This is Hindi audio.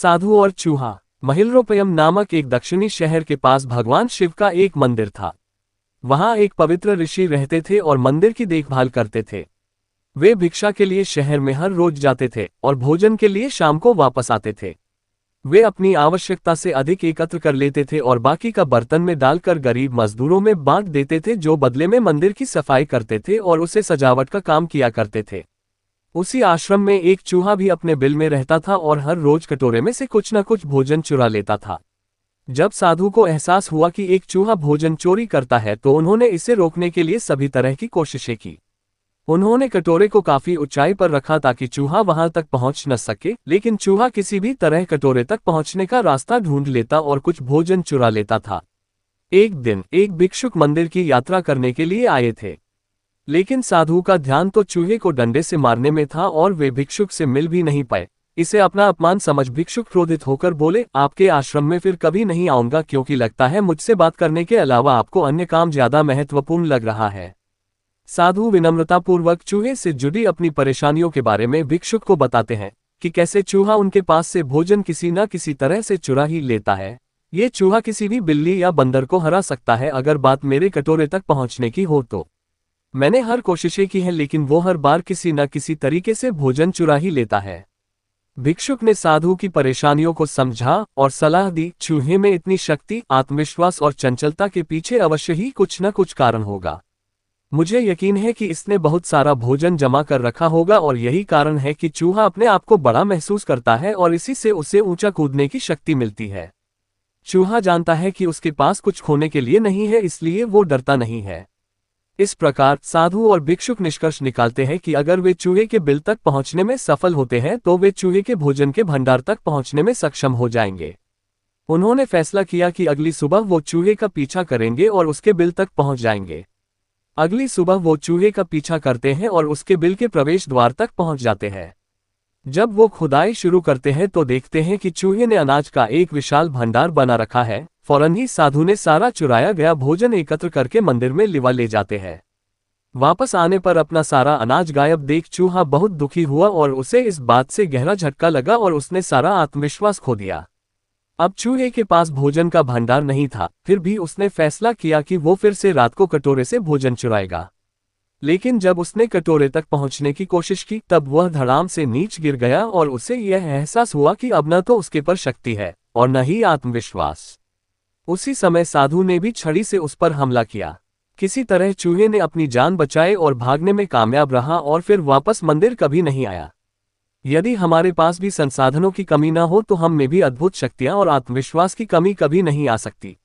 साधु और चूहा। महिल्रोपयम नामक एक दक्षिणी शहर के पास भगवान शिव का एक मंदिर था। वहां एक पवित्र ऋषि रहते थे और मंदिर की देखभाल करते थे। वे भिक्षा के लिए शहर में हर रोज जाते थे और भोजन के लिए शाम को वापस आते थे। वे अपनी आवश्यकता से अधिक एकत्र कर लेते थे और बाकी का बर्तन में डालकर गरीब मजदूरों में बांट देते थे, जो बदले में मंदिर की सफाई करते थे और उसे सजावट का काम किया करते थे। उसी आश्रम में एक चूहा भी अपने बिल में रहता था और हर रोज कटोरे में से कुछ न कुछ भोजन चुरा लेता था। जब साधु को एहसास हुआ कि एक चूहा भोजन चोरी करता है तो उन्होंने इसे रोकने के लिए सभी तरह की कोशिशें की। उन्होंने कटोरे को काफी ऊंचाई पर रखा ताकि चूहा वहां तक पहुंच न सके, लेकिन चूहा किसी भी तरह कटोरे तक पहुंचने का रास्ता ढूंढ लेता और कुछ भोजन चुरा लेता था। एक दिन एक भिक्षुक मंदिर की यात्रा करने के लिए आए थे, लेकिन साधु का ध्यान तो चूहे को डंडे से मारने में था और वे भिक्षुक से मिल भी नहीं पाए। इसे अपना अपमान समझ भिक्षुक क्रोधित होकर बोले, आपके आश्रम में फिर कभी नहीं आऊंगा, क्योंकि लगता है मुझसे बात करने के अलावा आपको अन्य काम ज्यादा महत्वपूर्ण लग रहा है। साधु विनम्रतापूर्वक चूहे से जुड़ी अपनी परेशानियों के बारे में भिक्षुक को बताते हैं कि कैसे चूहा उनके पास से भोजन किसी न किसी तरह से चुरा ही लेता है। ये चूहा किसी भी बिल्ली या बंदर को हरा सकता है अगर बात मेरे कटोरे तक पहुंचने की हो तो। मैंने हर कोशिशें की हैं, लेकिन वो हर बार किसी न किसी तरीके से भोजन चुरा ही लेता है। भिक्षुक ने साधु की परेशानियों को समझा और सलाह दी, चूहे में इतनी शक्ति, आत्मविश्वास और चंचलता के पीछे अवश्य ही कुछ न कुछ कारण होगा। मुझे यकीन है कि इसने बहुत सारा भोजन जमा कर रखा होगा और यही कारण है कि चूहा अपने आप को बड़ा महसूस करता है और इसी से उसे ऊंचा कूदने की शक्ति मिलती है। चूहा जानता है कि उसके पास कुछ खोने के लिए नहीं है, इसलिए वो डरता नहीं है। इस प्रकार साधु और भिक्षुक निष्कर्ष निकालते हैं कि अगर वे चूहे के बिल तक पहुंचने में सफल होते हैं तो वे चूहे के भोजन के भंडार तक पहुंचने में सक्षम हो जाएंगे। उन्होंने फैसला किया कि अगली सुबह वो चूहे का पीछा करेंगे और उसके बिल तक पहुंच जाएंगे। अगली सुबह वो चूहे का पीछा करते हैं और उसके बिल के प्रवेश द्वार तक पहुंच जाते हैं। जब वो खुदाई शुरू करते हैं तो देखते हैं कि चूहे ने अनाज का एक विशाल भंडार बना रखा है। फौरन ही साधु ने सारा चुराया गया भोजन एकत्र करके मंदिर में लिवा ले जाते हैं। वापस आने पर अपना सारा अनाज गायब देख चूहा बहुत दुखी हुआ और उसे इस बात से गहरा झटका लगा और उसने सारा आत्मविश्वास खो दिया। अब चूहे के पास भोजन का भंडार नहीं था, फिर भी उसने फैसला किया कि वो फिर से रात को कटोरे से भोजन चुराएगा। लेकिन जब उसने कटोरे तक पहुंचने की कोशिश की तब वह धड़ाम से नीचे गिर गया और उसे यह एहसास हुआ कि अब न तो उसके पर शक्ति है और न ही आत्मविश्वास। उसी समय साधु ने भी छड़ी से उस पर हमला किया। किसी तरह चूहे ने अपनी जान बचाई और भागने में कामयाब रहा और फिर वापस मंदिर कभी नहीं आया। यदि हमारे पास भी संसाधनों की कमी न हो तो हम में भी अद्भुत शक्तियां और आत्मविश्वास की कमी कभी नहीं आ सकती।